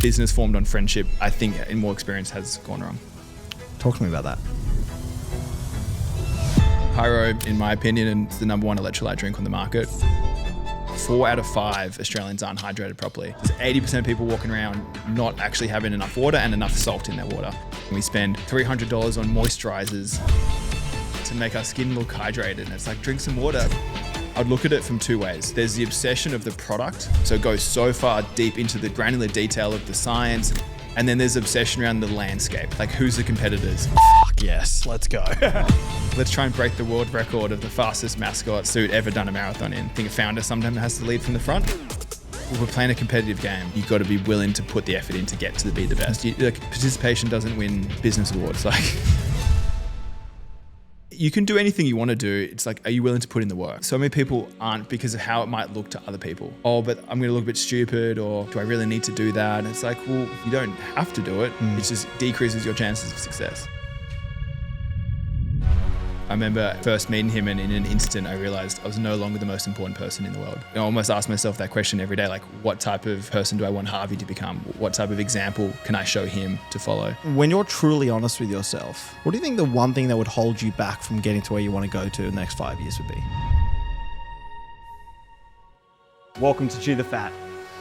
business formed on friendship, I think in more experience has gone wrong. Talk to me about that. Hyro, in my opinion, is the number one electrolyte drink on the market. 4 out of 5 Australians aren't hydrated properly. There's 80% of people walking around not actually having enough water and enough salt in their water. We spend $300 on moisturizers to make our skin look hydrated. And it's like, drink some water. I'd look at it from 2 ways. There's the obsession of the product. So it goes so far deep into the granular detail of the science. And then there's obsession around the landscape. Like, who's the competitors? Fuck yes, let's go. Let's try and break the world record of the fastest mascot suit ever done a marathon in. I think a founder sometimes has to lead from the front. We're playing a competitive game. You've got to be willing to put the effort in to get to be the best. Participation doesn't win business awards. You can do anything you want to do. It's like, are you willing to put in the work? So many people aren't because of how it might look to other people. Oh, but I'm going to look a bit stupid, or do I really need to do that? And it's like, well, you don't have to do it. It just decreases your chances of success. I remember first meeting him, and in an instant I realized I was no longer the most important person in the world. I almost ask myself that question every day, like, what type of person do I want Harvey to become? What type of example can I show him to follow? When you're truly honest with yourself, what do you think the one thing that would hold you back from getting to where you want to go to in the next 5 years would be? Welcome to Chew the Fat.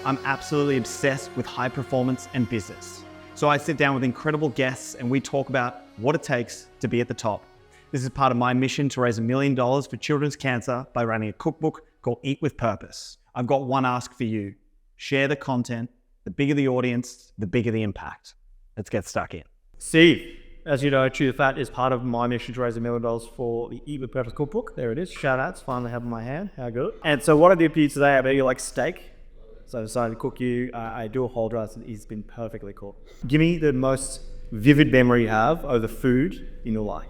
I'm absolutely obsessed with high performance and business. So I sit down with incredible guests and we talk about what it takes to be at the top. This is part of my mission to raise $1 million for children's cancer by running a cookbook called Eat with Purpose. I've got one ask for you. Share the content. The bigger the audience, the bigger the impact. Let's get stuck in. Steve, as you know, Chew the Fat is part of my mission to raise $1 million for the Eat with Purpose cookbook. There it is. Shout outs. Finally have in my hand. How good. And so what I did for you today, I bet you like steak. So I decided to cook you. I do a whole dry, so it's been perfectly cooked. Give me the most vivid memory you have of the food in your life.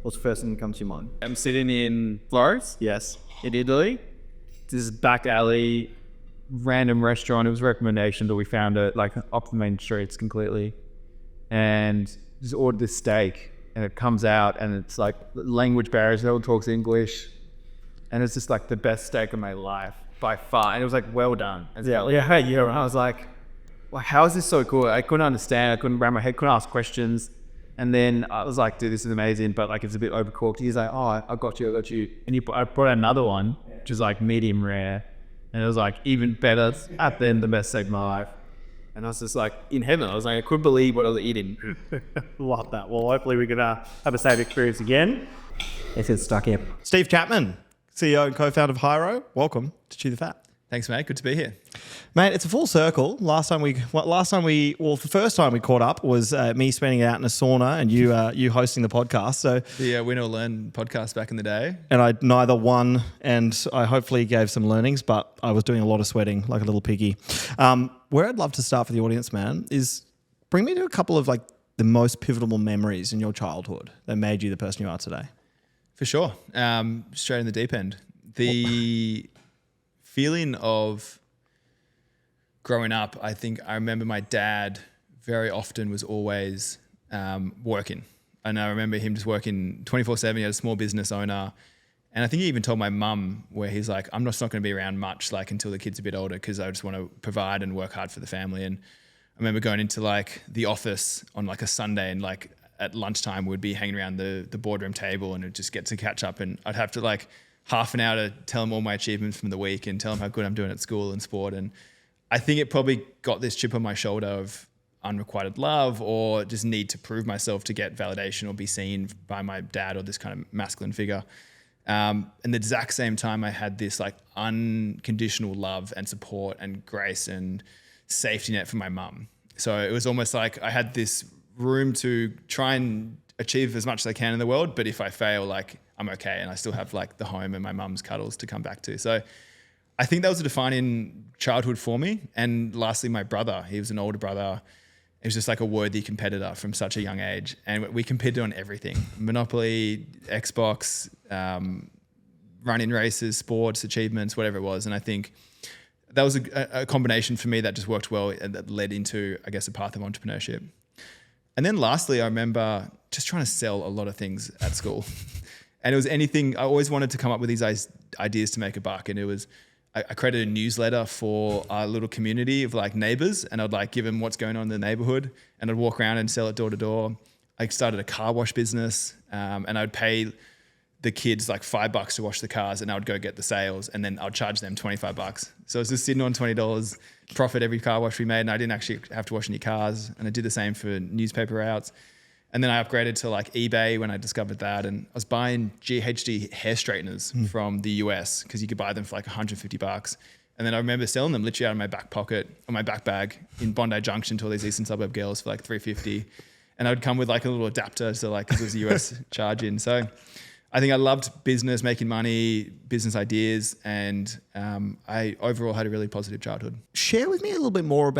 What's the first thing that comes to your mind? I'm sitting in Florence, Yes. in Italy. This back alley, random restaurant. It was a recommendation, but we found it like off the main streets completely. And just ordered this steak, and it comes out, and it's like language barriers. No one talks English, and it's just like the best steak of my life by far. And it was like well done. Yeah. I was like, How is this so cool? I couldn't understand. I couldn't wrap my head. Couldn't ask questions. And then I was like, dude, this is amazing, but like it's a bit overcooked. He's like, oh, I got you. And I brought out another one, which is like medium rare. And it was like even better. At the end, the best steak of my life. And I was just like in heaven. I was like, I couldn't believe what I was eating. love that. Well, hopefully we can have the same experience again. Let's get stuck in. Steve Chapman, CEO and co-founder of Hyro. Welcome to Chew the Fat. Thanks, mate. Good to be here. Mate, it's a full circle. The first time we caught up was me spending it out in a sauna and you hosting the podcast. So The Win or Learn podcast back in the day. and I neither won, and I hopefully gave some learnings, but I was doing a lot of sweating like a little piggy. Where I'd love to start for the audience, man, is bring me to a couple of like the most pivotal memories in your childhood that made you the person you are today. For sure. Straight in the deep end. The feeling of growing up, I think I remember my dad very often was always working. And I remember him just working 24/7. He had a small business owner. And I think he even told my mum, where he's like, I'm just not going to be around much like until the kid's a bit older, because I just want to provide and work hard for the family. And I remember going into like the office on like a Sunday, and like at lunchtime we'd be hanging around the boardroom table, and it'd just get to catch up, and I'd have to like half an hour to tell him all my achievements from the week and tell him how good I'm doing at school and sport. And I think it probably got this chip on my shoulder of unrequited love, or just need to prove myself to get validation or be seen by my dad or this kind of masculine figure. And the exact same time I had this like unconditional love and support and grace and safety net from my mum. So it was almost like I had this room to try and achieve as much as I can in the world, but if I fail, like I'm okay, and I still have like the home and my mum's cuddles to come back to. So I think that was a defining childhood for me. And lastly, my brother, he was an older brother. He was just like a worthy competitor from such a young age. And we competed on everything: Monopoly, Xbox, running races, sports, achievements, whatever it was. And I think that was a combination for me that just worked well, and that led into, I guess, a path of entrepreneurship. And then lastly, I remember just trying to sell a lot of things at school. And it was anything, I always wanted to come up with these ideas to make a buck. And it was I created a newsletter for our little community of like neighbors, and I'd like give them what's going on in the neighborhood, and I'd walk around and sell it door to door. I started a car wash business, and I'd pay the kids like $5 to wash the cars, and I would go get the sales, and then I'd charge them $25. So I was just sitting on $20 profit every car wash we made, and I didn't actually have to wash any cars. And I did the same for newspaper routes. And then I upgraded to like eBay when I discovered that, and I was buying GHD hair straighteners from the US because you could buy them for like $150. And then I remember selling them literally out of my back pocket or my back bag in Bondi Junction to all these eastern suburb girls for like $350. And I would come with like a little adapter to like, because it was a US charge in. So I think I loved business, making money, business ideas, and I overall had a really positive childhood. Share with me a little bit more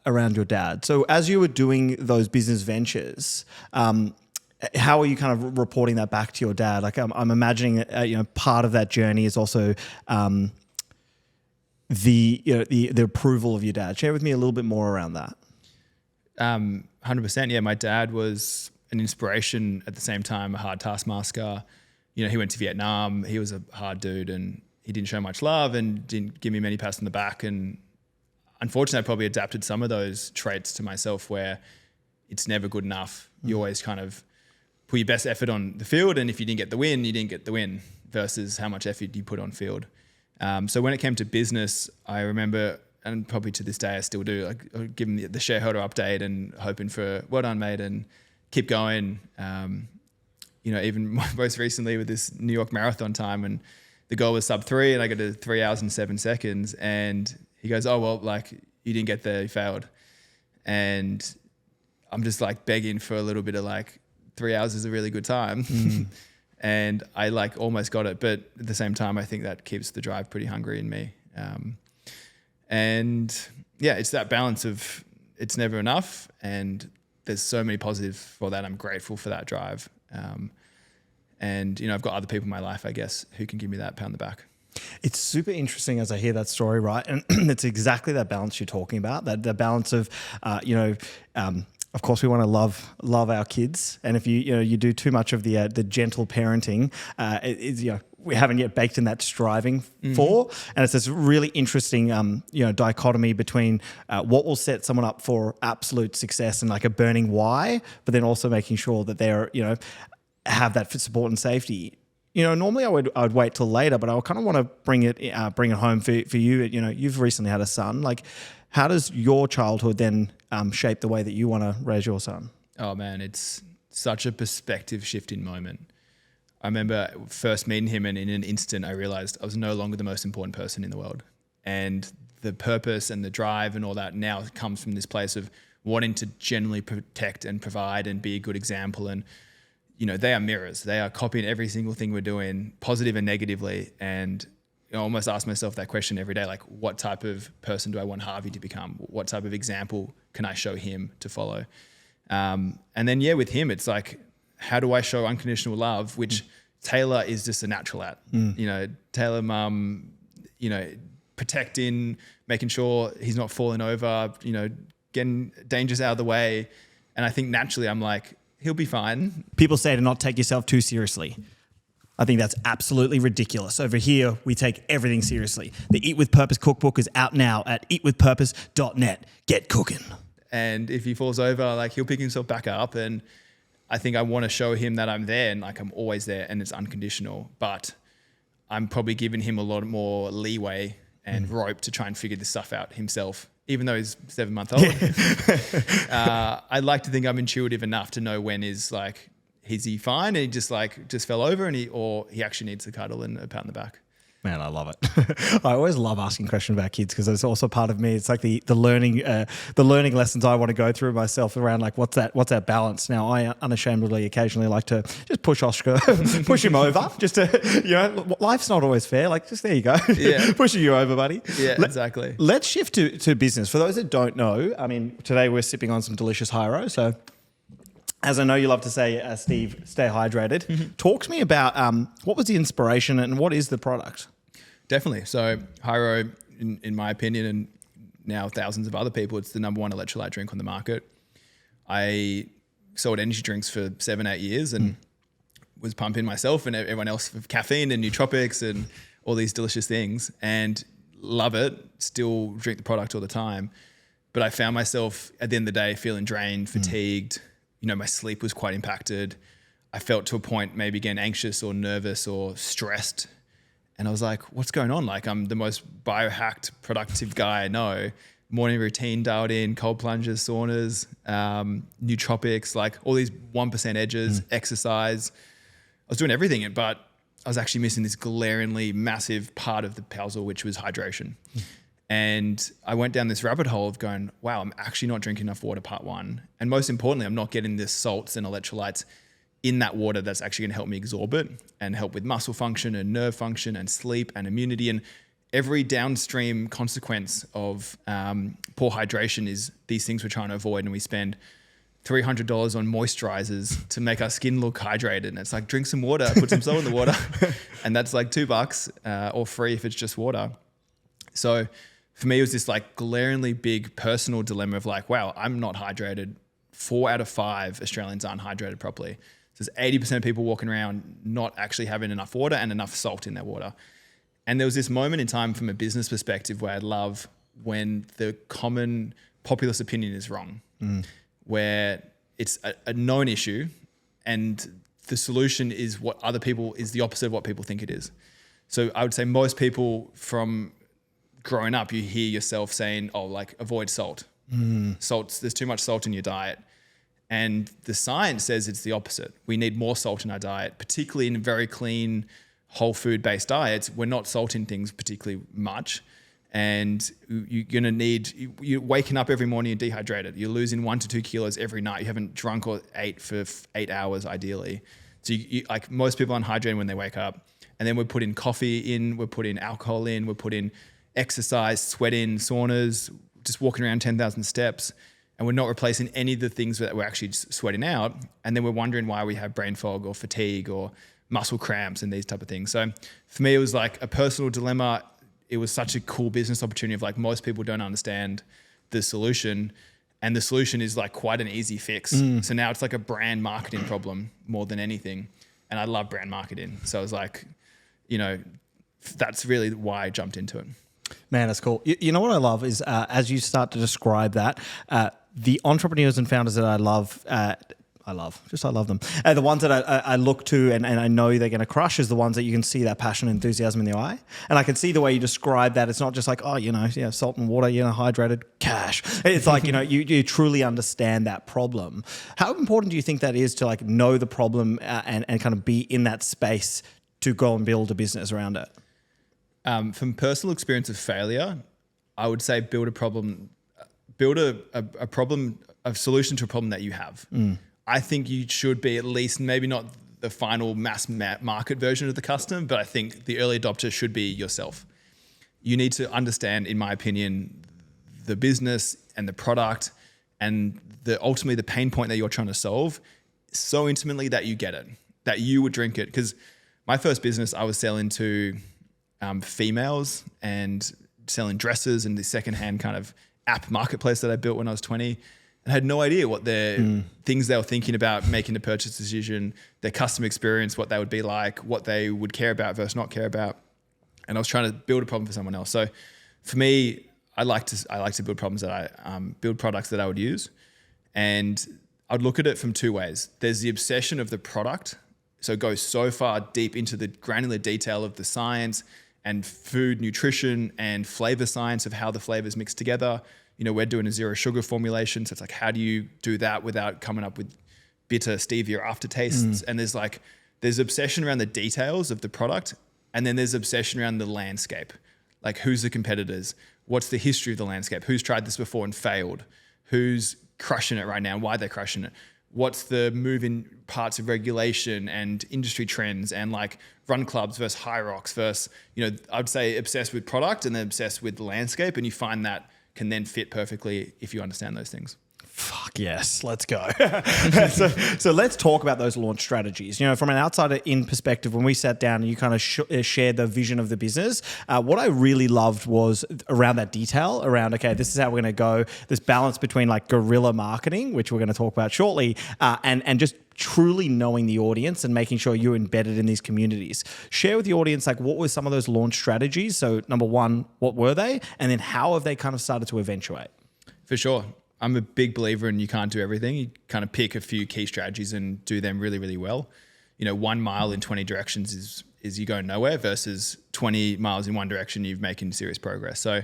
around your dad. So as you were doing those business ventures, how are you kind of reporting that back to your dad? Like I'm imagining, part of that journey is also the approval of your dad. Share with me a little bit more around that. 100%. Yeah, my dad was an inspiration at the same time, a hard taskmaster. He went to Vietnam. He was a hard dude, and he didn't show much love and didn't give me many pats on the back. And unfortunately, I probably adapted some of those traits to myself, where it's never good enough. You always kind of put your best effort on the field, and if you didn't get the win, you didn't get the win, versus how much effort you put on field. So when it came to business, I remember, and probably to this day I still do, like I give him the shareholder update and hoping for well done, mate, and keep going. Even most recently with this New York Marathon time, and the goal was sub 3 and I got to 3 hours and 7 seconds, and he goes, oh, well, like you didn't get there, you failed. And I'm just like begging for a little bit of like 3 hours is a really good time. And I like almost got it. But at the same time, I think that keeps the drive pretty hungry in me. And yeah, it's that balance of it's never enough. And there's so many positives for that. I'm grateful for that drive. And I've got other people in my life, I guess, who can give me that pat on the back. It's super interesting as I hear that story, right? And it's exactly that balance you're talking about, that the balance of, of course, we want to love our kids, and if you do too much of the gentle parenting, we haven't yet baked in that striving for, and it's this really interesting dichotomy between what will set someone up for absolute success and like a burning why, but then also making sure that they're have that support and safety. Normally I'd wait till later, but I kind of want to bring it home for you. You've recently had a son. Like, how does your childhood then shape the way that you want to raise your son? Oh man, it's such a perspective shifting moment. I remember first meeting him, and in an instant I realized I was no longer the most important person in the world. And the purpose and the drive and all that now comes from this place of wanting to genuinely protect and provide and be a good example. And they are mirrors. They are copying every single thing we're doing, positive and negatively. And I almost ask myself that question every day, like, what type of person do I want Harvey to become? What type of example can I show him to follow? And then, with him, it's like, how do I show unconditional love, which Taylor is just a natural at. Taylor mum, protecting, making sure he's not falling over, getting dangers out of the way. And I think naturally I'm like, he'll be fine. People say to not take yourself too seriously. I think that's absolutely ridiculous. Over here, we take everything seriously. The Eat With Purpose cookbook is out now at eatwithpurpose.net. Get cooking. And if he falls over, like, he'll pick himself back up. And I think I want to show him that I'm there, and like I'm always there, and it's unconditional. But I'm probably giving him a lot more leeway and rope to try and figure this stuff out himself. Even though he's 7 months old, I'd like to think I'm intuitive enough to know when is like, is he fine? And he just fell over, and he actually needs a cuddle and a pat on the back. Man, I love it. I always love asking questions about kids because it's also part of me. It's like the learning lessons I want to go through myself around like what's that balance. Now, I unashamedly occasionally like to just push Oscar, push him over, just to life's not always fair. Like, just there you go, pushing you over, buddy. Yeah, exactly. Let's shift to business. For those that don't know, I mean, today we're sipping on some delicious Hyro. So, as I know you love to say, Steve, stay hydrated. Talk to me about what was the inspiration and what is the product? Definitely. So Hyro, in my opinion, and now thousands of other people, it's the number one electrolyte drink on the market. I sold energy drinks for 7-8 years and was pumping myself and everyone else with caffeine and nootropics and all these delicious things. And love it, still drink the product all the time. But I found myself at the end of the day feeling drained, fatigued. You know, my sleep was quite impacted. I felt to a point maybe getting anxious or nervous or stressed. And I was like, what's going on? Like, I'm the most biohacked, productive guy I know. Morning routine dialed in, cold plunges, saunas, nootropics, like all these 1% edges, exercise. I was doing everything, but I was actually missing this glaringly massive part of the puzzle, which was hydration. And I went down this rabbit hole of going, wow, I'm actually not drinking enough water, part one. And most importantly, I'm not getting the salts and electrolytes in that water that's actually gonna help me absorb it and help with muscle function and nerve function and sleep and immunity. And every downstream consequence of poor hydration is these things we're trying to avoid. And we spend $300 on moisturizers to make our skin look hydrated. And it's like, drink some water, put some salt in the water. And that's like $2 or free if it's just water. So for me, it was this like glaringly big personal dilemma of like, wow, I'm not hydrated. 4 out of 5 Australians aren't hydrated properly. So there's 80% of people walking around not actually having enough water and enough salt in their water. And there was this moment in time from a business perspective where I love when the common populace opinion is wrong, where it's a known issue and the solution is what other people is the opposite of what people think it is. So I would say most people from growing up, you hear yourself saying, oh, like avoid salt. There's too much salt in your diet. And the science says it's the opposite. We need more salt in our diet, particularly in very clean, whole food based diets. We're not salting things particularly much. And you're going to need, you're waking up every morning, you're dehydrated. You're losing 1 to 2 kilos every night. You haven't drunk or ate for 8 hours ideally. So you like most people aren't hydrated when they wake up. And then we put in coffee in, we put in alcohol in, we put in exercise, sweat in, saunas, just walking around 10,000 steps. And we're not replacing any of the things that we're actually sweating out. And then we're wondering why we have brain fog or fatigue or muscle cramps and these type of things. So for me, it was like a personal dilemma. It was such a cool business opportunity of like most people don't understand the solution. And the solution is like quite an easy fix. So now it's like a brand marketing problem more than anything. And I love brand marketing. So I was like, you know, that's really why I jumped into it. Man, that's cool. You know what I love is as you start to describe that, the entrepreneurs and founders that I love them. The ones that I look to and I know they're going to crush is the ones that you can see that passion and enthusiasm in their eye. And I can see the way you describe that. It's not just like, oh, you know, yeah, salt and water, you know, hydrated, cash. It's like, you know, you truly understand that problem. How important do you think that is to like know the problem and kind of be in that space to go and build a business around it? From personal experience of failure, I would say build a solution to a problem that you have. I think you should be at least maybe not the final mass market version of the custom, but I think the early adopter should be yourself. You need to understand, in my opinion, the business and the product and ultimately the pain point that you're trying to solve so intimately that you get it, that you would drink it. Because my first business, I was selling to females and selling dresses and the secondhand kind of app marketplace that I built when I was 20 and had no idea what their things they were thinking about making the purchase decision, their customer experience, what they would be like, what they would care about versus not care about. And I was trying to build a problem for someone else. So for me, I like to build problems that I build products that I would use. And I'd look at it from 2 ways. There's the obsession of the product. So it goes so far deep into the granular detail of the science and food, nutrition, and flavor science of how the flavors mix together. You know, we're doing a 0 sugar formulation. So it's like, how do you do that without coming up with bitter stevia aftertastes? And there's obsession around the details of the product. And then there's obsession around the landscape. Like, who's the competitors? What's the history of the landscape? Who's tried this before and failed? Who's crushing it right now and why they're crushing it? What's the moving parts of regulation and industry trends and like run clubs versus Hyrox versus, you know, I'd say obsessed with product and then obsessed with the landscape. And you find that can then fit perfectly if you understand those things. Fuck yes, let's go. So let's talk about those launch strategies. You know, from an outsider in perspective, when we sat down and you kind of shared the vision of the business, what I really loved was around that detail around, okay, this is how we're going to go, this balance between like guerrilla marketing, which we're going to talk about shortly, and just truly knowing the audience and making sure you're embedded in these communities. Share with the audience, like, what were some of those launch strategies? So number one, what were they? And then how have they kind of started to eventuate? For sure. I'm a big believer in you can't do everything. You kind of pick a few key strategies and do them really, really well. 1 mile in 20 directions is you go nowhere versus 20 miles in one direction, you're making serious progress. So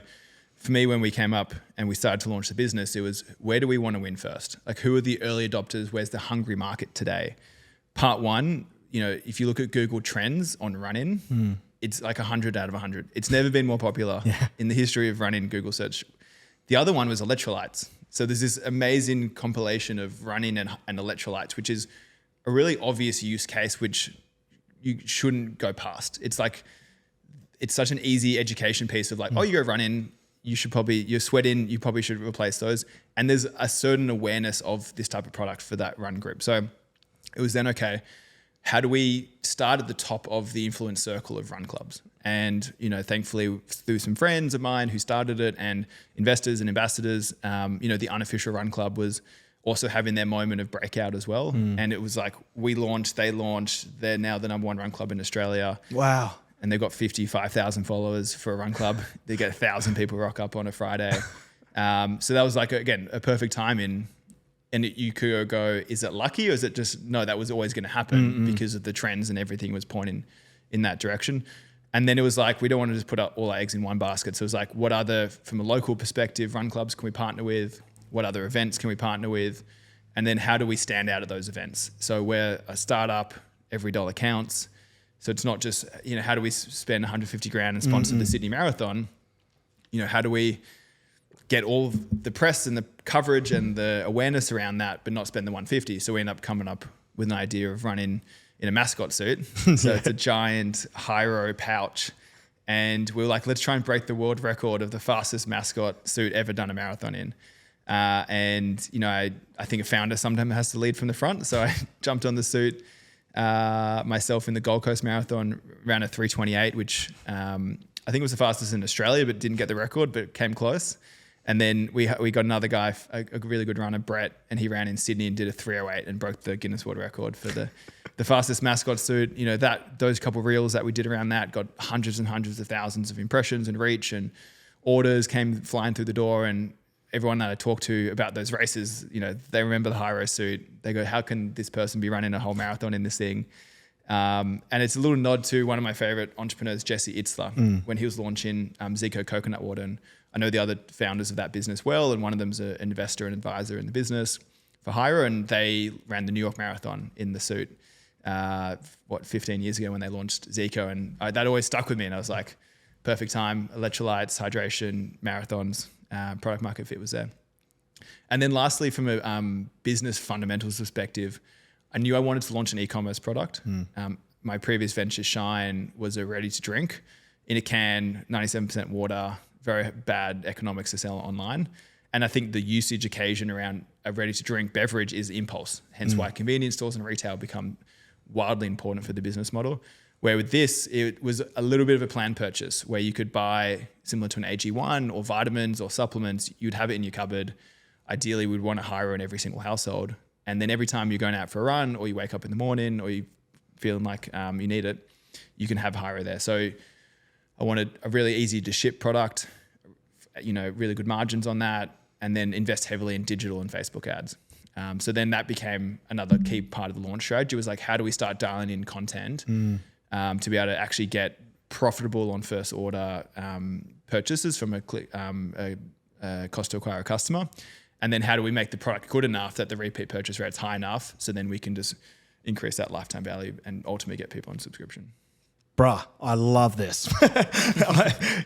for me, when we came up and we started to launch the business, it was, where do we want to win first? Like, who are the early adopters? Where's the hungry market today? Part one, if you look at Google Trends on run-in, it's like 100 out of 100. It's never been more popular in the history of run-in Google search. The other one was electrolytes. So there's this amazing compilation of run-in and electrolytes, which is a really obvious use case, which you shouldn't go past. It's such an easy education piece of like, oh, you go run-in, you're sweating, you probably should replace those. And there's a certain awareness of this type of product for that run group. So it was then, okay, how do we start at the top of the influence circle of run clubs? And, thankfully through some friends of mine who started it and investors and ambassadors, the unofficial run club was also having their moment of breakout as well. And it was like, we launched, they launched, they're now the number one run club in Australia. Wow. And they've got 55,000 followers for a run club. They get 1,000 people rock up on a Friday. So that was like, again, a perfect time and you could go, is it lucky or is it just, no, that was always going to happen because of the trends and everything was pointing in that direction. And then it was like, we don't want to just put up all our eggs in one basket. So it was like, what other, from a local perspective, run clubs can we partner with? What other events can we partner with? And then how do we stand out at those events? So we're a startup, every dollar counts. So it's not just, how do we spend 150 grand and sponsor the Sydney Marathon? How do we get all of the press and the coverage and the awareness around that, but not spend the 150? So we end up coming up with an idea of running in a mascot suit. So it's a giant Hyro pouch. And we were like, let's try and break the world record of the fastest mascot suit ever done a marathon in. I think a founder sometimes has to lead from the front. So I jumped on the suit. Myself in the Gold Coast Marathon ran a 3:28, which I think was the fastest in Australia, but didn't get the record, but came close. And then we got another guy, a really good runner, Brett, and he ran in Sydney and did a 3:08 and broke the Guinness World Record for the fastest mascot suit. Those couple of reels that we did around that got hundreds and hundreds of thousands of impressions and reach, and orders came flying through the door. And everyone that I talked to about those races, they remember the Hyro suit. They go, how can this person be running a whole marathon in this thing? And it's a little nod to one of my favorite entrepreneurs, Jesse Itzler, when he was launching Zico coconut water. And I know the other founders of that business well, and one of them's an investor and advisor in the business for Hyro, and they ran the New York Marathon in the suit, 15 years ago when they launched Zico. And that always stuck with me. And I was like, perfect time, electrolytes, hydration, marathons. Product market fit was there. And then lastly, from a business fundamentals perspective, I knew I wanted to launch an e-commerce product. My previous venture, Shine, was a ready to drink in a can, 97% water, very bad economics to sell online. And I think the usage occasion around a ready to drink beverage is impulse, hence why convenience stores and retail become wildly important for the business model. Where with this, it was a little bit of a planned purchase where you could buy, similar to an AG1 or vitamins or supplements, you'd have it in your cupboard. Ideally, we'd want a Hyro in every single household. And then every time you're going out for a run or you wake up in the morning or you're feeling like you need it, you can have Hyro there. So I wanted a really easy to ship product, really good margins on that, and then invest heavily in digital and Facebook ads. So then that became another key part of the launch strategy, was like, how do we start dialing in content to be able to actually get profitable on first order purchases from a cost to acquire a customer? And then how do we make the product good enough that the repeat purchase rate's high enough so then we can just increase that lifetime value and ultimately get people on subscription? Bruh, I love this.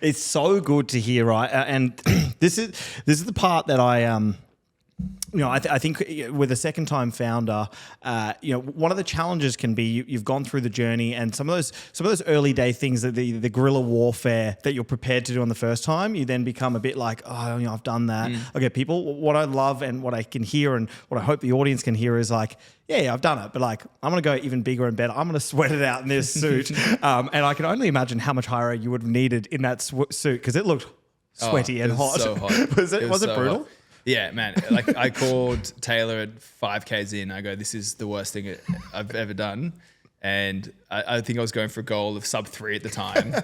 It's so good to hear, right? And this is the part that I think with a second-time founder, one of the challenges can be you've gone through the journey, and some of those early day things, that the guerrilla warfare that you're prepared to do on the first time, you then become a bit like, I've done that. Okay, people, what I love and what I can hear and what I hope the audience can hear is like, yeah, I've done it, but like, I'm going to go even bigger and better. I'm going to sweat it out in this suit. And I can only imagine how much Hyro you would have needed in that suit, because it looked sweaty and hot. So hot. Was it so brutal? Hot. Yeah, man. Like I called Taylor at 5Ks in. I go, this is the worst thing I've ever done. And I think I was going for a goal of sub 3 at the time.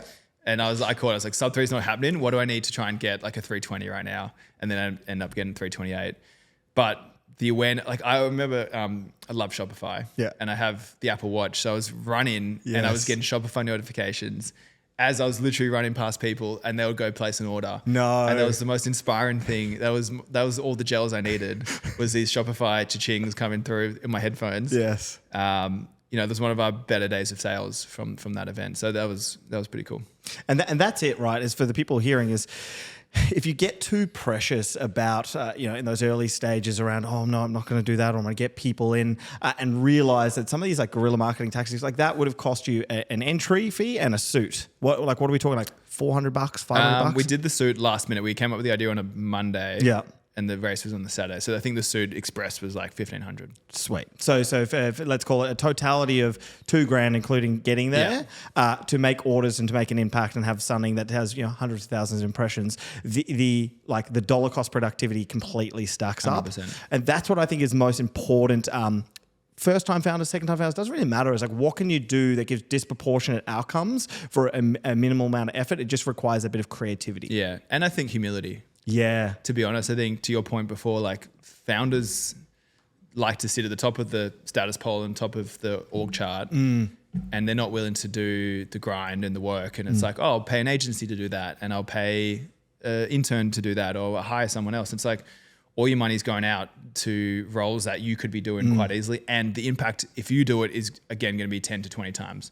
And I was like, sub 3 is not happening. What do I need to try and get like a 320 right now? And then I end up getting 328. But the awareness, like I remember, I love Shopify. Yeah. And I have the Apple Watch. So I was running and I was getting Shopify notifications as I was literally running past people, and they would go place an order. No. And that was the most inspiring thing. That was all the gels I needed, was these Shopify cha-chings coming through in my headphones. Yes. That was one of our better days of sales from that event. So that was pretty cool. And that's it, right? Is for the people hearing is, if you get too precious about, in those early stages around, oh no, I'm not going to do that, or I'm going to get people in, and realize that some of these like guerrilla marketing tactics like that would have cost you an entry fee and a suit. What are we talking, like $400, $500? We did the suit last minute. We came up with the idea on a Monday. Yeah. And the race was on the Saturday. So I think the suit express was like $1,500. Sweet. So if let's call it a totality of $2,000, including getting there, to make orders and to make an impact and have something that has hundreds of thousands of impressions. The dollar cost productivity completely stacks 100%. up, and that's what I think is most important. First time founders, second time founders, doesn't really matter. It's like, what can you do that gives disproportionate outcomes for a minimal amount of effort? It just requires a bit of creativity. Yeah, and I think humility. Yeah. To be honest, I think to your point before, like founders like to sit at the top of the status poll and top of the org chart, and they're not willing to do the grind and the work. And it's like, oh, I'll pay an agency to do that, and I'll pay an intern to do that, or I'll hire someone else. It's like all your money's going out to roles that you could be doing quite easily, and the impact if you do it is again going to be 10 to 20 times.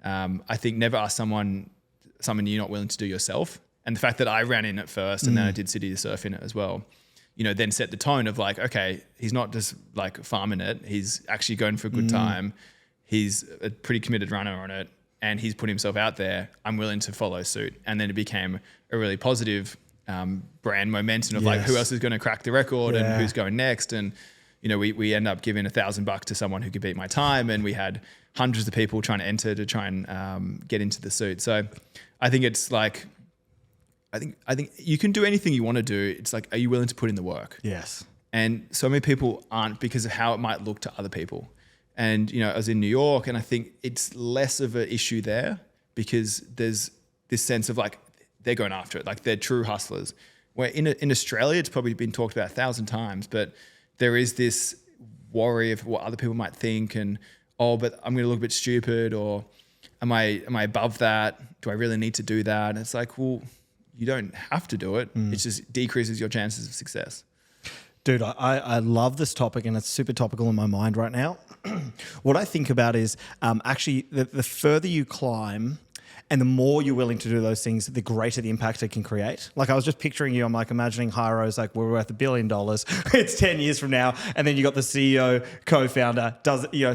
I think never ask something you're not willing to do yourself. And the fact that I ran in it first and then I did City to Surf in it as well, then set the tone of like, okay, he's not just like farming it. He's actually going for a good time. He's a pretty committed runner on it, and he's put himself out there. I'm willing to follow suit. And then it became a really positive brand momentum of like, who else is going to crack the record and who's going next. And, we end up giving $1,000 to someone who could beat my time. And we had hundreds of people trying to enter to try and get into the suit. So I think it's like, I think you can do anything you want to do. It's like, are you willing to put in the work? Yes. And so many people aren't, because of how it might look to other people. And, I was in New York, and I think it's less of an issue there because there's this sense of like, they're going after it. Like they're true hustlers. Where in Australia, it's probably been talked about 1,000 times, but there is this worry of what other people might think and, oh, but I'm going to look a bit stupid, or am I above that? Do I really need to do that? And it's like, well, you don't have to do it. It just decreases your chances of success. Dude, I love this topic, and it's super topical in my mind right now. What I think about is actually the further you climb and the more you're willing to do those things, the greater the impact it can create. Like I was just picturing you, I'm like imagining Hyro's like, we're worth $1 billion. It's 10 years from now. And then you got the CEO, co-founder,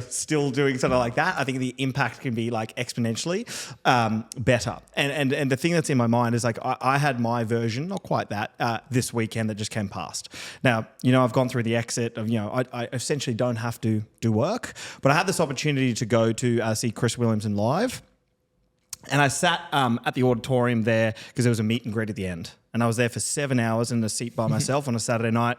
still doing something like that. I think the impact can be like exponentially better. And the thing that's in my mind is like, I had my version, not quite that, this weekend that just came past. Now, I've gone through the exit of, I essentially don't have to do work, but I had this opportunity to go to see Chris Williamson live. And I sat at the auditorium there because there was a meet and greet at the end. And I was there for 7 hours in the seat by myself on a Saturday night.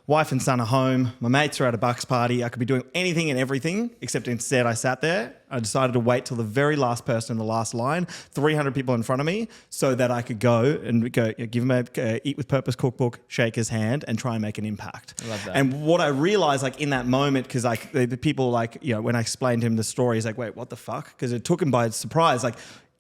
Wife and son are home. My mates are at a Bucks party. I could be doing anything and everything, except instead I sat there. I decided to wait till the very last person in the last line, 300 people in front of me, so that I could give him a Eat with Purpose cookbook, shake his hand, and try and make an impact. I love that. And what I realized, like in that moment, because like the people, like when I explained to him the story, he's like, "Wait, what the fuck?" Because it took him by surprise. Like,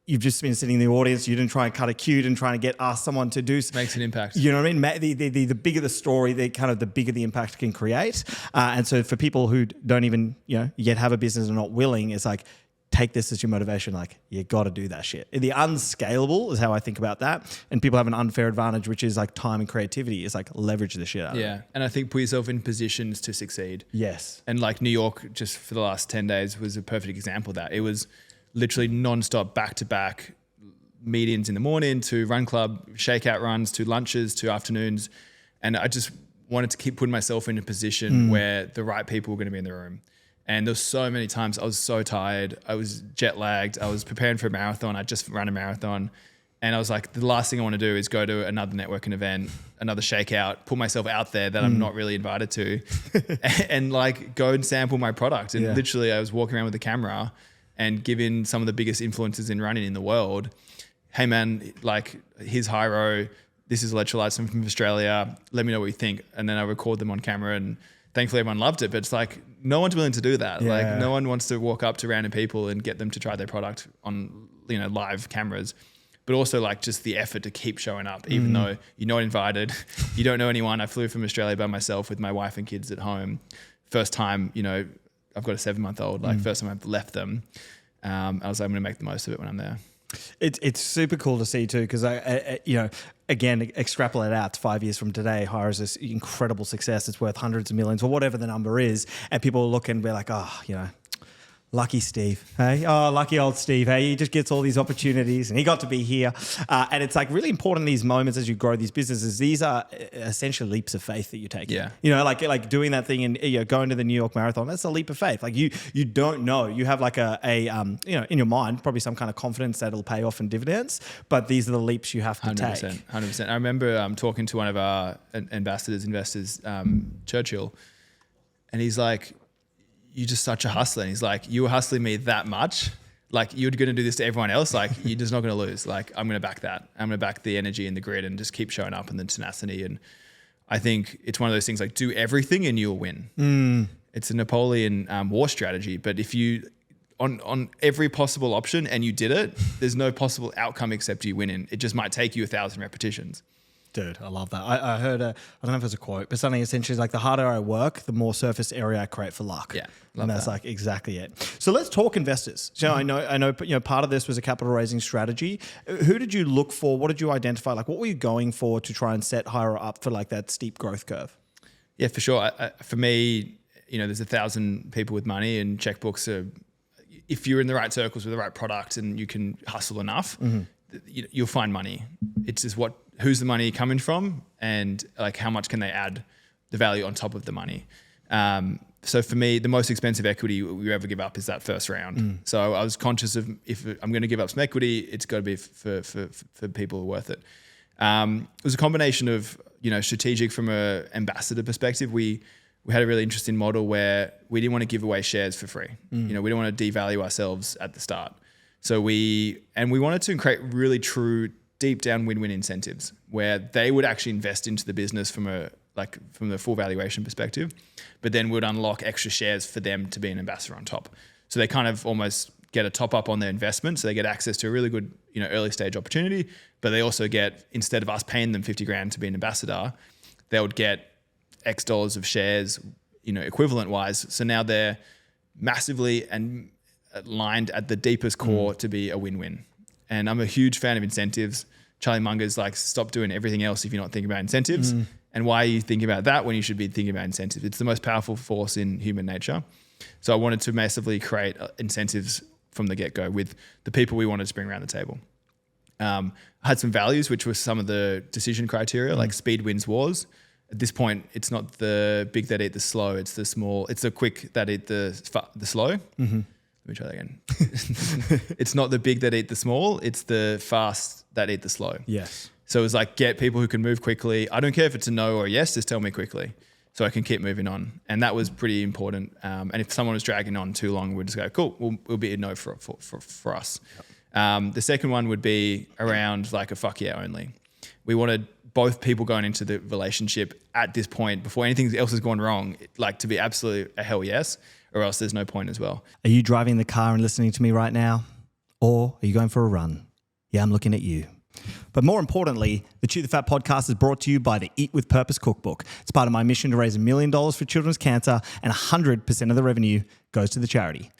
you've just been sitting in the audience. You didn't try and cut a cue and trying to ask someone to do. Makes an impact. You know what I mean? The bigger the story, the bigger the impact can create. And so for people who don't even yet have a business and are not willing, it's like, take this as your motivation. Like, you got to do that shit. The unscalable is how I think about that. And people have an unfair advantage, which is like time and creativity. Is like leverage the shit out of it. Yeah, and I think put yourself in positions to succeed. Yes. And like New York, just for the last 10 days, was a perfect example of that. It was literally non-stop, back-to-back meetings in the morning to run club, shakeout runs to lunches to afternoons. And I just wanted to keep putting myself in a position where the right people were going to be in the room. And there was so many times I was so tired. I was jet lagged. I was preparing for a marathon. I just ran a marathon. And I was like, the last thing I want to do is go to another networking event, another shakeout, put myself out there that I'm not really invited to and like go and sample my product. And literally I was walking around with a camera and giving some of the biggest influencers in running in the world, hey man, like here's Hyro, this is Electrolyte, I'm from Australia, let me know what you think. And then I record them on camera and thankfully everyone loved it, but it's like, no one's willing to do that. Yeah. Like no one wants to walk up to random people and get them to try their product on, live cameras. But also like just the effort to keep showing up, even though you're not invited, you don't know anyone. I flew from Australia by myself with my wife and kids at home. First time, I've got a 7-month-old, like first time I've left them. I was like, I'm going to make the most of it when I'm there. It's super cool to see too, because again, extrapolate out to 5 years from today, Hyro's this incredible success. It's worth hundreds of millions or whatever the number is. And people will look and be like, lucky Steve, hey? Oh, lucky old Steve, hey? He just gets all these opportunities and he got to be here. And it's like really important in these moments as you grow these businesses. These are essentially leaps of faith that you take. Yeah. Like doing that thing and going to the New York Marathon, that's a leap of faith. Like you don't know. You have like in your mind, probably some kind of confidence that it'll pay off in dividends, but these are the leaps you have to 100%, take. 100%. I remember talking to one of our investors, Churchill, and he's like, you're just such a hustler. And he's like, you were hustling me that much. Like you're going to do this to everyone else. Like you're just not going to lose. Like I'm going to back that. I'm going to back the energy and the grit and just keep showing up and the tenacity. And I think it's one of those things like do everything and you'll win. It's a Napoleon war strategy. But if you, on every possible option and you did it, there's no possible outcome except you winning. It just might take you 1,000 repetitions. Dude, I love that. I heard I don't know if it's a quote, but something essentially like the harder I work, the more surface area I create for luck. Yeah, and that's like exactly it. So let's talk investors. So I know, part of this was a capital raising strategy. Who did you look for? What did you identify? Like, what were you going for to try and set Hyro up for like that steep growth curve? Yeah, for sure. For me, there's 1,000 people with money and checkbooks are, if you're in the right circles with the right product and you can hustle enough, you'll find money. It's just who's the money coming from and like how much can they add the value on top of the money. So for me, the most expensive equity you ever give up is that first round. So I was conscious of if I'm going to give up some equity, it's got to be for people who are worth it. It was a combination of, strategic from a ambassador perspective. We had a really interesting model where we didn't want to give away shares for free. We don't want to devalue ourselves at the start. So we wanted to create really true deep down win-win incentives where they would actually invest into the business from the full valuation perspective, but then would unlock extra shares for them to be an ambassador on top. So they kind of almost get a top up on their investment. So they get access to a really good, early stage opportunity, but they also get, instead of us paying them 50 grand to be an ambassador, they would get X dollars of shares, equivalent wise. So now they're massively and aligned at the deepest core to be a win-win. And I'm a huge fan of incentives. Charlie Munger's like, stop doing everything else if you're not thinking about incentives. And why are you thinking about that when you should be thinking about incentives? It's the most powerful force in human nature. So I wanted to massively create incentives from the get-go with the people we wanted to bring around the table. I had some values, which were some of the decision criteria, like speed wins wars. At this point, it's not the big that eat the slow, it's the small, it's the quick that eat the slow. Let me try that again. It's not the big that eat the small, it's the fast that eat the slow. Yes. So it was like, get people who can move quickly. I don't care if it's a no or a yes, just tell me quickly so I can keep moving on. And that was pretty important. And if someone was dragging on too long, we'd just go, cool, we'll be a no for us. The second one would be around like a fuck yeah only. We wanted both people going into the relationship at this point, before anything else has gone wrong, like to be absolutely a hell yes, or else there's no point as well. Are you driving the car and listening to me right now? Or are you going for a run? Yeah, I'm looking at you. But more importantly, the Chew the Fat podcast is brought to you by the Eat with Purpose cookbook. It's part of my mission to raise $1 million for children's cancer, and 100% of the revenue goes to the charity.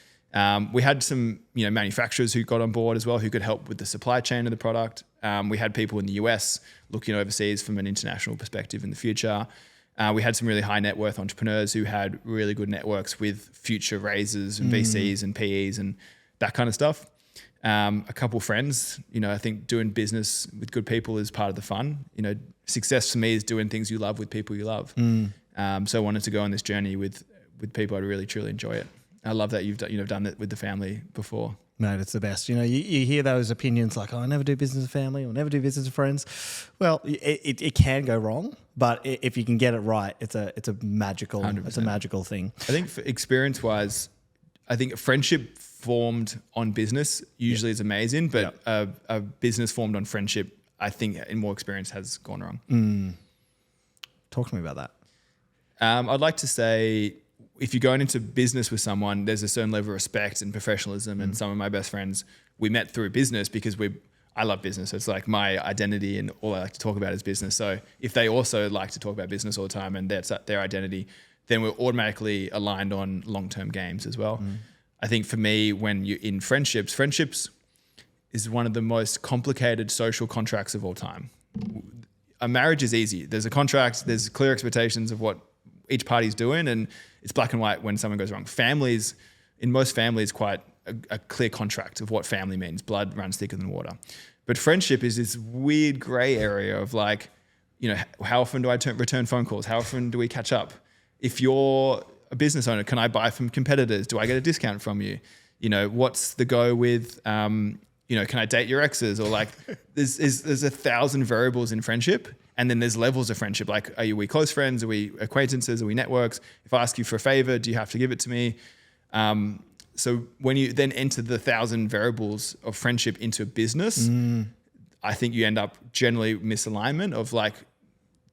We had some manufacturers who got on board as well, who could help with the supply chain of the product. We had people in the US looking overseas from an international perspective in the future. We had some really high net worth entrepreneurs who had really good networks with future raisers and VCs and PEs and that kind of stuff. A couple friends, I think doing business with good people is part of the fun. Success for me is doing things you love with people you love. So I wanted to go on this journey with people I'd really truly enjoy it. I love that you've done it with the family before. Mate, it's the best. You know, you hear those opinions like, oh, I never do business with family or never do business with friends. Well, it can go wrong, but if you can get it right, it's a magical 100%. It's a magical thing. I think for experience-wise, I think a friendship formed on business usually is amazing, but a business formed on friendship, I think in more experience has gone wrong. Talk to me about that. I'd like to say if you're going into business with someone, there's a certain level of respect and professionalism. And some of my best friends, we met through business because I love business. It's like my identity and all I like to talk about is business. So if they also like to talk about business all the time and that's their identity, then we're automatically aligned on long-term games as well. I think for me, when you're in friendships is one of the most complicated social contracts of all time. A marriage is easy. There's a contract, there's clear expectations of what each party's doing, and it's black and white when something goes wrong. In most families, quite a clear contract of what family means. Blood runs thicker than water. But friendship is this weird gray area of like, you know, how often do I return phone calls? How often do we catch up? If you're a business owner, can I buy from competitors? Do I get a discount from you? You know, what's the go with, you know, can I date your exes? Or like, there's 1,000 variables in friendship. And then there's levels of friendship. Like, are we close friends? Are we acquaintances? Are we networks? If I ask you for a favor, do you have to give it to me? So when you then enter the 1,000 variables of friendship into business, I think you end up generally misalignment of like,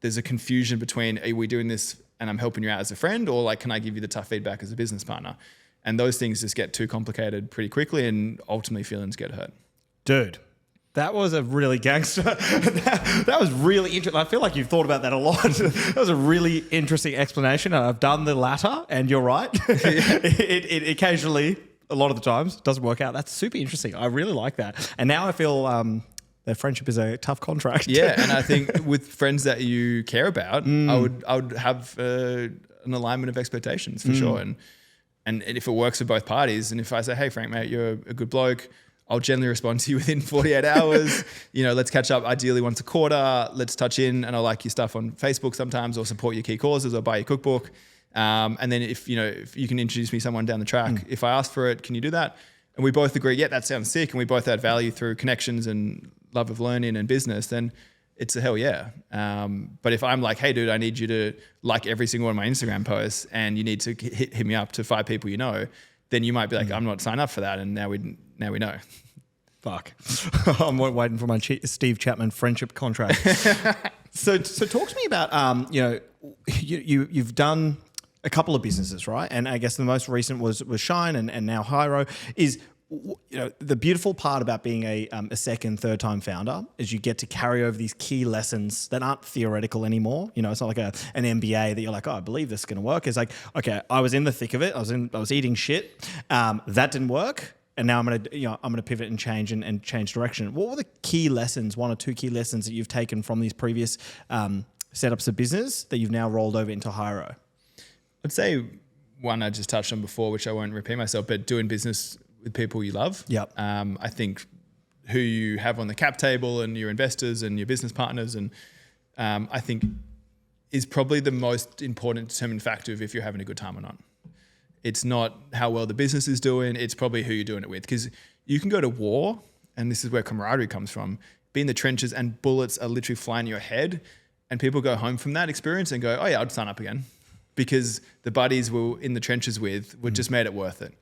there's a confusion between, are we doing this and I'm helping you out as a friend? Or like, can I give you the tough feedback as a business partner? And those things just get too complicated pretty quickly and ultimately feelings get hurt. Dude, that was a really gangster. that was really interesting. I feel like you've thought about that a lot. That was a really interesting explanation. And I've done the latter, and you're right. It occasionally, a lot of the times, doesn't work out. That's super interesting. I really like that. And now I feel that friendship is a tough contract. Yeah, and I think with friends that you care about, I would have an alignment of expectations for sure. And if it works for both parties, and if I say, hey, Frank, mate, you're a good bloke, I'll generally respond to you within 48 hours. You know, let's catch up ideally once a quarter. Let's touch in, and I like your stuff on Facebook sometimes, or support your key causes, or buy your cookbook. And then if you can introduce me someone down the track, if I ask for it, can you do that? And we both agree, yeah, that sounds sick, and we both add value through connections and love of learning and business, then it's a hell yeah. But if I'm like, hey, dude, I need you to like every single one of my Instagram posts, and you need to hit me up to 5 people you know, then you might be like, I'm not signed up for that, and now we know. Fuck. I'm waiting for my Steve Chapman friendship contract. So talk to me about, you've done a couple of businesses, right? And I guess the most recent was Shine and now Hyro. Is, you know, the beautiful part about being a second, third time founder is you get to carry over these key lessons that aren't theoretical anymore. You know, it's not like an MBA that you're like, oh, I believe this is going to work. It's like, okay, I was in the thick of it. I was eating shit. That didn't work. And now I'm gonna pivot and change direction. What were the key lessons, 1 or 2 key lessons that you've taken from these previous setups of business that you've now rolled over into Hyro? I'd say one I just touched on before, which I won't repeat myself, but doing business with people you love. Yep. I think who you have on the cap table and your investors and your business partners, and I think is probably the most important determining factor of if you're having a good time or not. It's not how well the business is doing. It's probably who you're doing it with. Because you can go to war, and this is where camaraderie comes from, be in the trenches and bullets are literally flying your head, and people go home from that experience and go, oh yeah, I'd sign up again. Because the buddies we were in the trenches with were just made it worth it.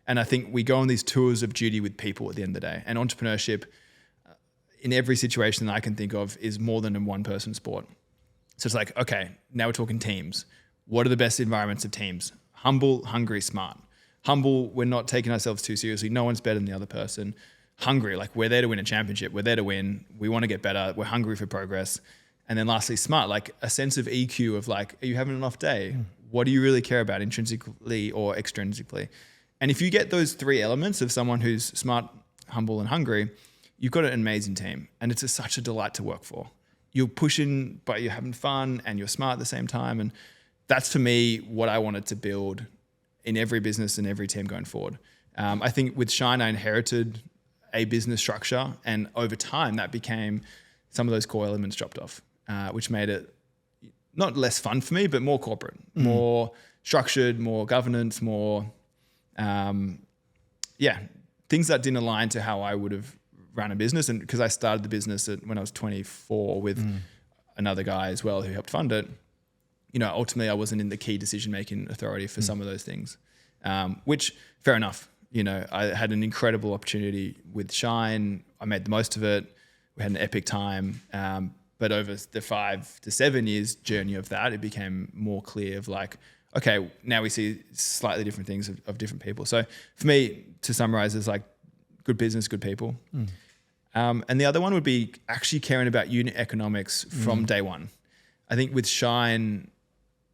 And I think we go on these tours of duty with people at the end of the day. And entrepreneurship, in every situation that I can think of, is more than a one-person sport. So it's like, okay, now we're talking teams. What are the best environments of teams? Humble, hungry, smart. Humble, we're not taking ourselves too seriously. No one's better than the other person. Hungry, like we're there to win a championship. We're there to win. We want to get better. We're hungry for progress. And then lastly, smart, like a sense of EQ of like, are you having an off day? What do you really care about intrinsically or extrinsically? And if you get those 3 elements of someone who's smart, humble, and hungry, you've got an amazing team. And it's such a delight to work for. You're pushing, but you're having fun, and you're smart at the same time. And that's for me what I wanted to build in every business and every team going forward. I think with Shine, I inherited a business structure, and over time that became some of those core elements dropped off, which made it not less fun for me, but more corporate, more structured, more governance, more, things that didn't align to how I would have run a business. And because I started the business when I was 24 with another guy as well who helped fund it, ultimately I wasn't in the key decision-making authority for some of those things, which fair enough. I had an incredible opportunity with Shine. I made the most of it. We had an epic time. But over the 5 to 7 years journey of that, it became more clear of like, okay, now we see slightly different things of different people. So for me, to summarize, is like good business, good people. And the other one would be actually caring about unit economics from day one. I think with Shine,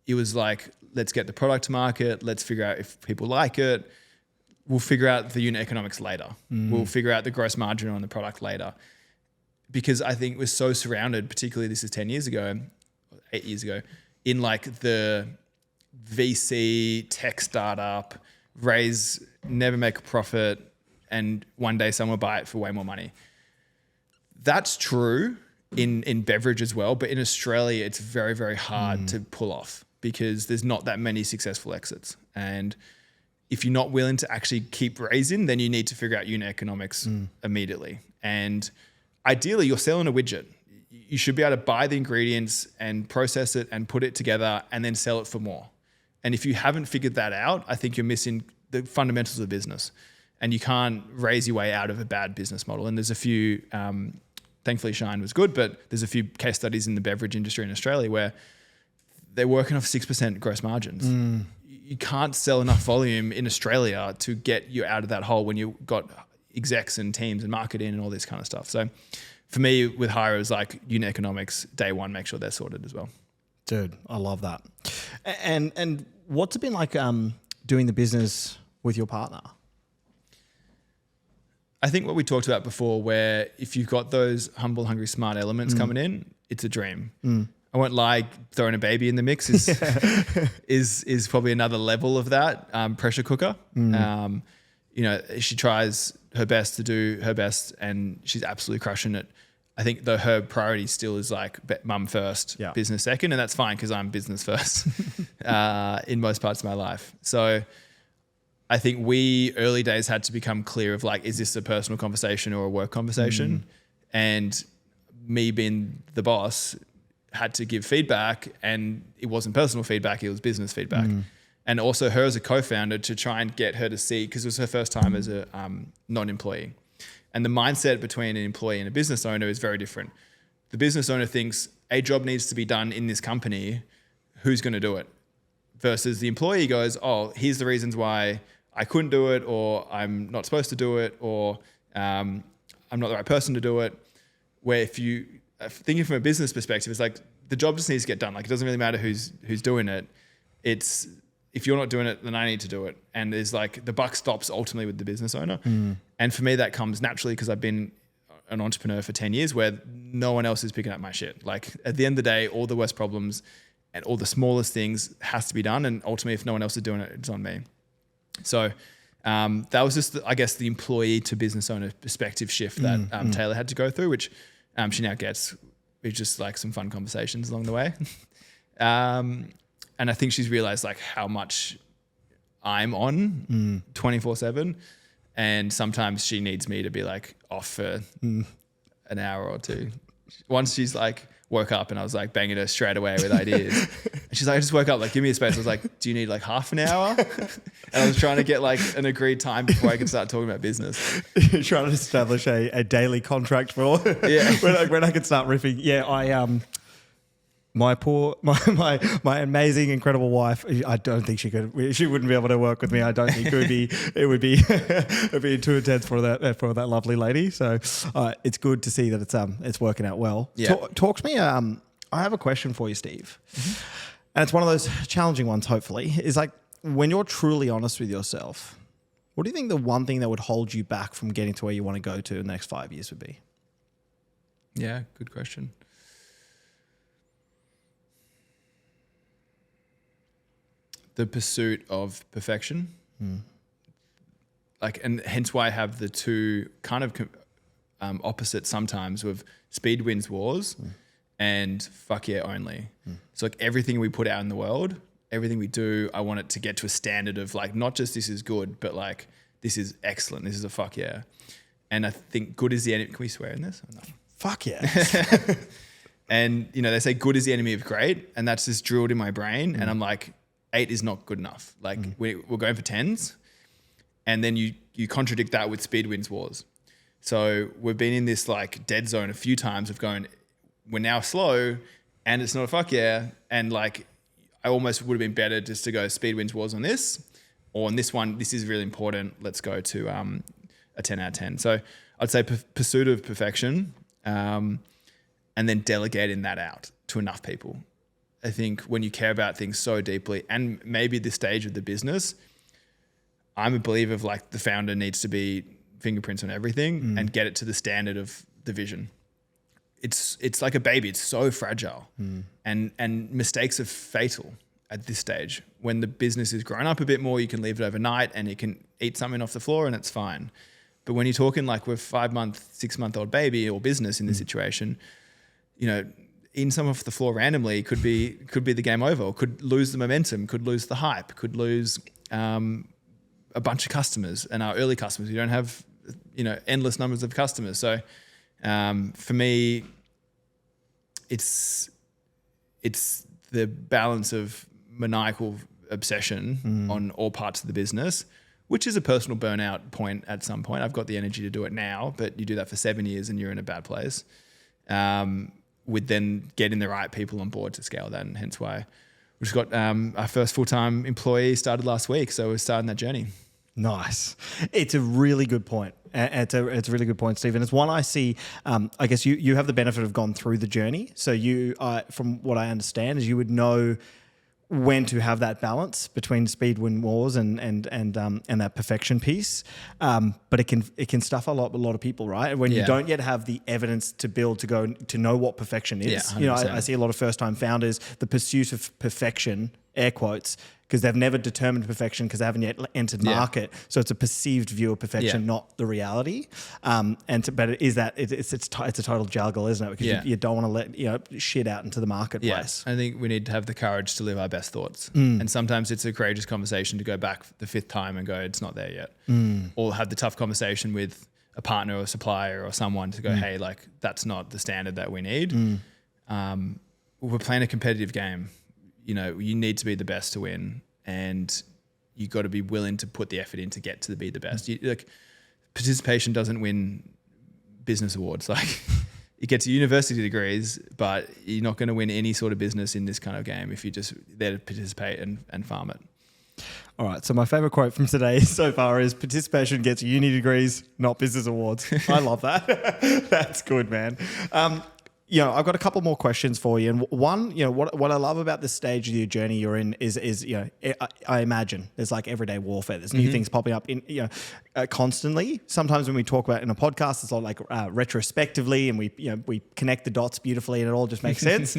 it was like, let's get the product to market. Let's figure out if people like it. We'll figure out the unit economics later. We'll figure out the gross margin on the product later. Because I think we're so surrounded, particularly this is 10 years ago, 8 years ago, in like the VC tech startup, never make a profit, and one day someone will buy it for way more money. That's true in beverage as well, but in Australia, it's very, very hard to pull off because there's not that many successful exits. And if you're not willing to actually keep raising, then you need to figure out unit economics immediately. And ideally, you're selling a widget. You should be able to buy the ingredients and process it and put it together and then sell it for more. And if you haven't figured that out, I think you're missing the fundamentals of the business. And you can't raise your way out of a bad business model. And there's a few, thankfully Shine was good, but there's a few case studies in the beverage industry in Australia where they're working off 6% gross margins. You can't sell enough volume in Australia to get you out of that hole when you've got execs and teams and marketing and all this kind of stuff. So for me with Hyro, it's like unit economics, day one, make sure they're sorted as well. Dude, I love that. And what's it been like doing the business with your partner? I think what we talked about before, where if you've got those humble, hungry, smart elements coming in, it's a dream. I won't lie, throwing a baby in the mix is probably another level of that pressure cooker. She tries her best to do her best and she's absolutely crushing it. I think her priority still is like mum first, business second, and that's fine because I'm business first in most parts of my life. So I think we early days had to become clear of like, is this a personal conversation or a work conversation? And me being the boss had to give feedback, and it wasn't personal feedback, it was business feedback. And also her as a co-founder to try and get her to see, because it was her first time as a non-employee. And the mindset between an employee and a business owner is very different. The business owner thinks a job needs to be done in this company, who's going to do it? Versus the employee goes, oh, here's the reasons why I couldn't do it, or I'm not supposed to do it, or I'm not the right person to do it. Where if you thinking from a business perspective, it's like the job just needs to get done. Like it doesn't really matter who's doing it. It's if you're not doing it, then I need to do it. And there's like the buck stops ultimately with the business owner. And for me, that comes naturally because I've been an entrepreneur for 10 years where no one else is picking up my shit. Like at the end of the day, all the worst problems and all the smallest things has to be done. And ultimately, if no one else is doing it, it's on me. So that was just, I guess, the employee to business owner perspective shift that Taylor had to go through, which she now gets. It's just like some fun conversations along the way. And I think she's realized like how much I'm on 24/7. And sometimes she needs me to be like off for an hour or two. Once she's like woke up and I was like banging her straight away with ideas. And she's like, I just woke up, like give me a space. I was like, do you need like half an hour? And I was trying to get like an agreed time before I could start talking about business. You're trying to establish a daily contract for when I could start riffing. Yeah, my amazing, incredible wife. I don't think she could. She wouldn't be able to work with me. I don't think it would be too intense for that lovely lady. So it's good to see that it's working out well. Yeah. Talk to me. I have a question for you, Steve, and it's one of those challenging ones. Hopefully, is like when you're truly honest with yourself. What do you think the one thing that would hold you back from getting to where you want to go to in the next 5 years would be? Yeah, good question. The pursuit of perfection, like, and hence why I have the two kind of opposite sometimes with speed wins wars and fuck yeah only. So like everything we put out in the world, everything we do, I want it to get to a standard of like, not just this is good, but like this is excellent. This is a fuck yeah. And I think good is the enemy. Can we swear in this? Or no? Fuck yeah. And, they say good is the enemy of great. And that's just drilled in my brain. And I'm like, 8 is not good enough. Like we're going for 10s. And then you contradict that with speed wins wars. So we've been in this like dead zone a few times of going, we're now slow and it's not a fuck yeah. And like, I almost would have been better just to go speed wins wars on this, or on this one, this is really important. Let's go to a 10 out of 10. So I'd say pursuit of perfection, and then delegating that out to enough people. I think when you care about things so deeply, and maybe this stage of the business, I'm a believer of like the founder needs to be fingerprints on everything and get it to the standard of the vision. It's like a baby. It's so fragile, and mistakes are fatal at this stage. When the business is grown up a bit more, you can leave it overnight and it can eat something off the floor and it's fine. But when you're talking like we're 5-month, 6-month-old baby or business in this situation, eating some off the floor randomly could be the game over, or could lose the momentum, could lose the hype, could lose a bunch of customers. And our early customers, we don't have endless numbers of customers. So for me, it's the balance of maniacal obsession on all parts of the business, which is a personal burnout point at some point. I've got the energy to do it now, but you do that for 7 years and you're in a bad place. With then getting the right people on board to scale that, and hence why we've just got our first full-time employee started last week. So we're starting that journey. Nice. It's a really good point. It's a really good point, Stephen. It's one I see. I guess you have the benefit of gone through the journey. So you, from what I understand, is you would know when to have that balance between speed win wars and that perfection piece. But it can stuff a lot of people, right? When you don't yet have the evidence to build to know what perfection is. Yeah, I see a lot of first time founders, the pursuit of perfection, air quotes, because they've never determined perfection because they haven't yet entered market. So it's a perceived view of perfection, not the reality. But it is that it's a total juggle, isn't it? Because you don't want to let shit out into the marketplace. I think we need to have the courage to live our best thoughts. And sometimes it's a courageous conversation to go back the 5th time and go, it's not there yet. Or have the tough conversation with a partner or a supplier or someone to go, hey, like that's not the standard that we need. We're playing a competitive game. You need to be the best to win, and you got to be willing to put the effort in to get to be the best. Participation doesn't win business awards. Like it gets university degrees, but you're not going to win any sort of business in this kind of game if you're just there to participate and farm it. All right. So my favorite quote from today so far is participation gets uni degrees, not business awards. I love that. That's good, man. I've got a couple more questions for you. And one, what I love about this stage of your journey you're in is I imagine there's like everyday warfare. There's new things popping up constantly. Sometimes when we talk about it in a podcast, it's all like retrospectively, and we connect the dots beautifully, and it all just makes sense.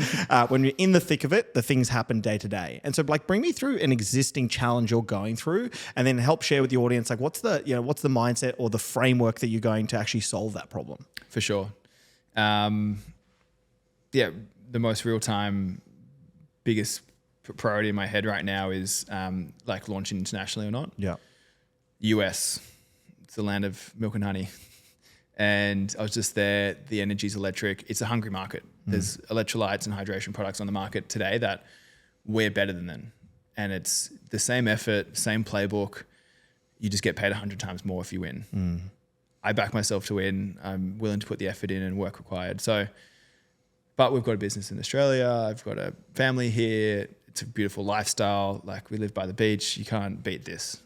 When you're in the thick of it, the things happen day to day. And so, like, bring me through an existing challenge you're going through, and then help share with the audience like what's the mindset or the framework that you're going to actually solve that problem. For sure. The most real-time, biggest priority in my head right now is like launching internationally or not. Yeah. US, it's the land of milk and honey. And I was just there. The energy's electric. It's a hungry market. There's electrolytes and hydration products on the market today that we're better than them. And it's the same effort, same playbook. You just get paid 100 times more if you win. I back myself to win. I'm willing to put the effort in and work required. But we've got a business in Australia. I've got a family here. It's a beautiful lifestyle. Like we live by the beach. You can't beat this.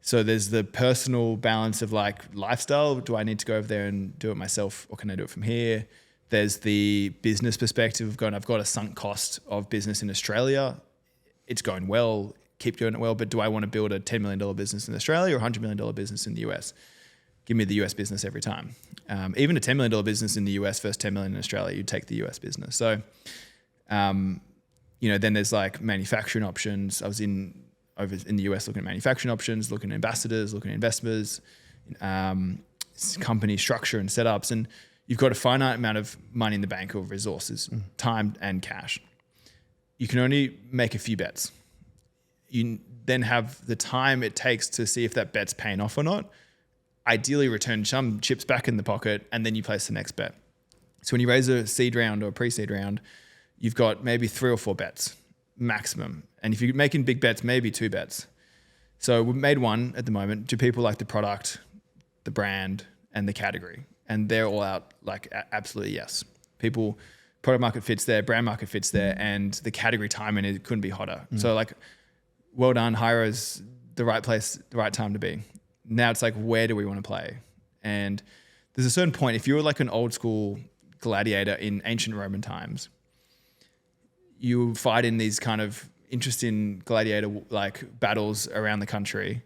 So there's the personal balance of like lifestyle. Do I need to go over there and do it myself, or can I do it from here? There's the business perspective of going, I've got a sunk cost of business in Australia. It's going well, keep doing it well. But do I want to build a $10 million business in Australia or a $100 million business in the US? Give me the US business every time. Even a $10 million business in the US versus $10 million in Australia, you'd take the US business. So, then there's like manufacturing options. I was over in the US looking at manufacturing options, looking at ambassadors, looking at investors, company structure and setups. And you've got a finite amount of money in the bank or resources, time and cash. You can only make a few bets. you then have the time it takes to see if that bet's paying off or not. Ideally return some chips back in the pocket, and then you place the next bet. So when you raise a seed round or a pre-seed round, you've got maybe 3 or 4 bets maximum. And if you're making big bets, maybe 2 bets. So we've made one at the moment. Do people like the product, the brand, and the category? And they're all out like absolutely yes. People, product market fits there, brand market fits there, and the category timing, it couldn't be hotter. So like, well done, Hyro's the right place, the right time to be. Now it's like, where do we want to play? And there's a certain point, if you were like an old school gladiator in ancient Roman times, you fight in these kind of interesting gladiator like battles around the country.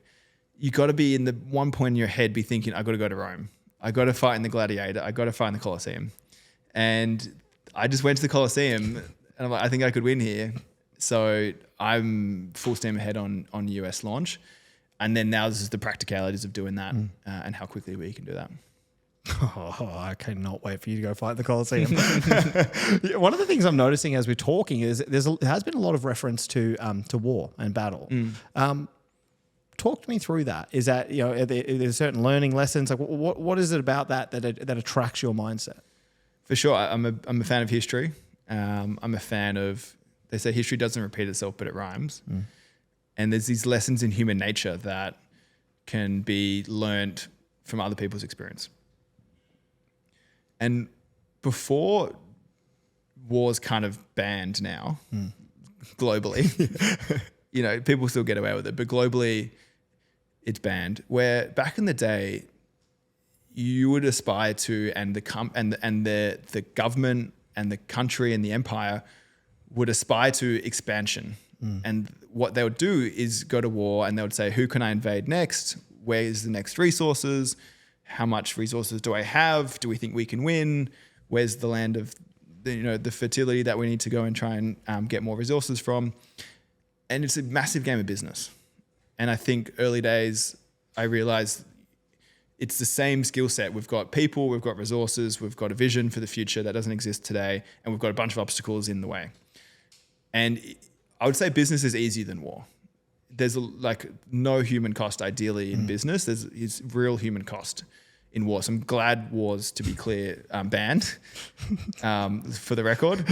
You got to be in the one point in your head, be thinking, I got to go to Rome. I got to fight in the gladiator. I got to fight in the Colosseum. And I just went to the Colosseum and I'm like, I think I could win here. So I'm full steam ahead on US launch. And then now this is the practicalities of doing that and how quickly we can do that. Oh, I cannot wait for you to go fight the Colosseum. One of the things I'm noticing as we're talking is there has been a lot of reference to war and battle. Talk to me through that. Is that, are there certain learning lessons? Like what is it about that attracts your mindset? For sure. I'm a fan of history. I'm a fan of, they say history doesn't repeat itself, but it rhymes. And there's these lessons in human nature that can be learned from other people's experience. And before war's kind of banned now, globally, people still get away with it, but globally it's banned. Where back in the day, you would aspire to, and the government and the country and the empire would aspire to expansion. And what they would do is go to war and they would say, who can I invade next? Where's the next resources? How much resources do I have? Do we think we can win? Where's the land of the fertility that we need to go and try and get more resources from? And it's a massive game of business. And I think early days, I realized it's the same skill set. We've got people, we've got resources, we've got a vision for the future that doesn't exist today, and we've got a bunch of obstacles in the way. And I would say business is easier than war. There's no human cost ideally in business. There's real human cost in war. So I'm glad wars, to be clear, banned for the record.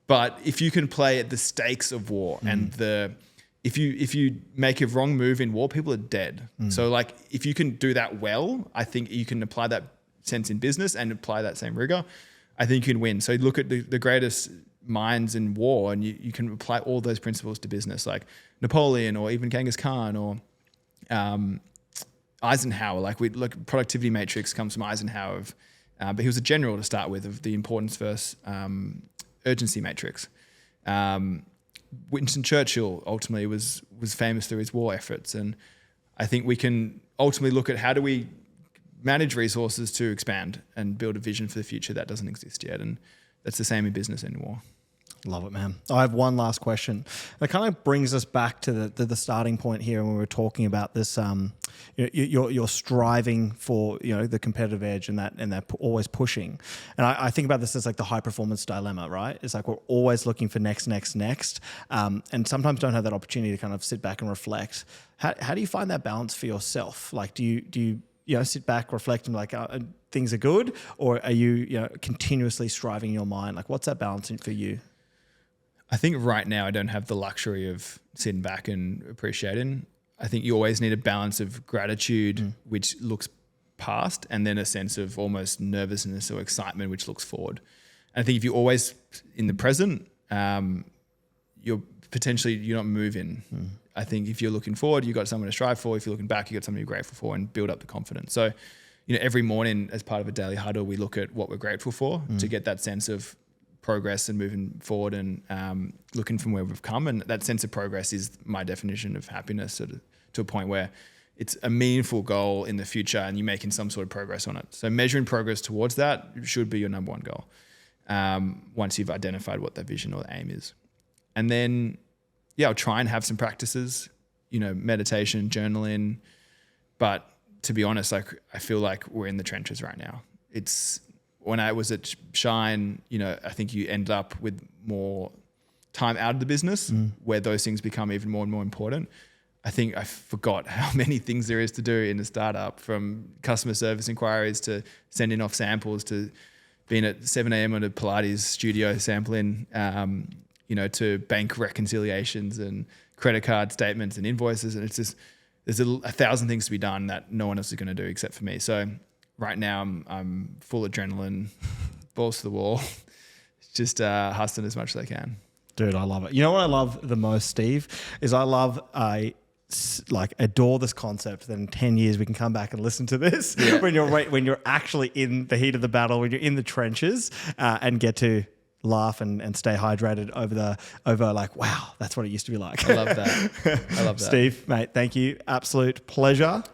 But if you can play at the stakes of war and if you make a wrong move in war, people are dead. So if you can do that well, I think you can apply that sense in business and apply that same rigor. I think you can win. So look at the greatest minds in war, and you can apply all those principles to business, like Napoleon or even Genghis Khan or Eisenhower. Productivity matrix comes from Eisenhower, but he was a general to start with, of the importance versus urgency matrix. Winston Churchill ultimately was famous through his war efforts, and I think we can ultimately look at how do we manage resources to expand and build a vision for the future that doesn't exist yet, and that's the same in business and war. Love it, man. I have one last question. It kind of brings us back to the starting point here when we were talking about this. You're striving for the competitive edge and that always pushing. And I think about this as like the high performance dilemma, right? It's like we're always looking for next, and sometimes don't have that opportunity to kind of sit back and reflect. How do you find that balance for yourself? Like, do you sit back, reflect, and things are good, or are you continuously striving in your mind? Like, what's that balance for you? I think right now I don't have the luxury of sitting back and appreciating. I think you always need a balance of gratitude, which looks past, and then a sense of almost nervousness or excitement, which looks forward. And I think if you're always in the present, you're not moving. I think if you're looking forward, you've got something to strive for. If you're looking back, you've got something you're grateful for, and build up the confidence. So, every morning as part of a daily huddle, we look at what we're grateful for to get that sense of progress and moving forward and looking from where we've come. And that sense of progress is my definition of happiness to a point where it's a meaningful goal in the future and you're making some sort of progress on it. So measuring progress towards that should be your number one goal once you've identified what that vision or aim is. And then, I'll try and have some practices, meditation, journaling. But to be honest, I feel like we're in the trenches right now. When I was at Shine, I think you end up with more time out of the business where those things become even more and more important. I think I forgot how many things there is to do in a startup, from customer service inquiries to sending off samples to being at 7 a.m. on a Pilates studio sampling, to bank reconciliations and credit card statements and invoices. And it's just, there's a 1,000 things to be done that no one else is going to do except for me. So right now I'm full adrenaline, balls to the wall, just hustling as much as I can. Dude, I love it. You know what I love the most, Steve, is I love adore this concept that in 10 years we can come back and listen to this when you're actually in the heat of the battle, when you're in the trenches, and get to laugh and stay hydrated over like, wow, that's what it used to be like. I love that. Steve, mate, thank you. Absolute pleasure.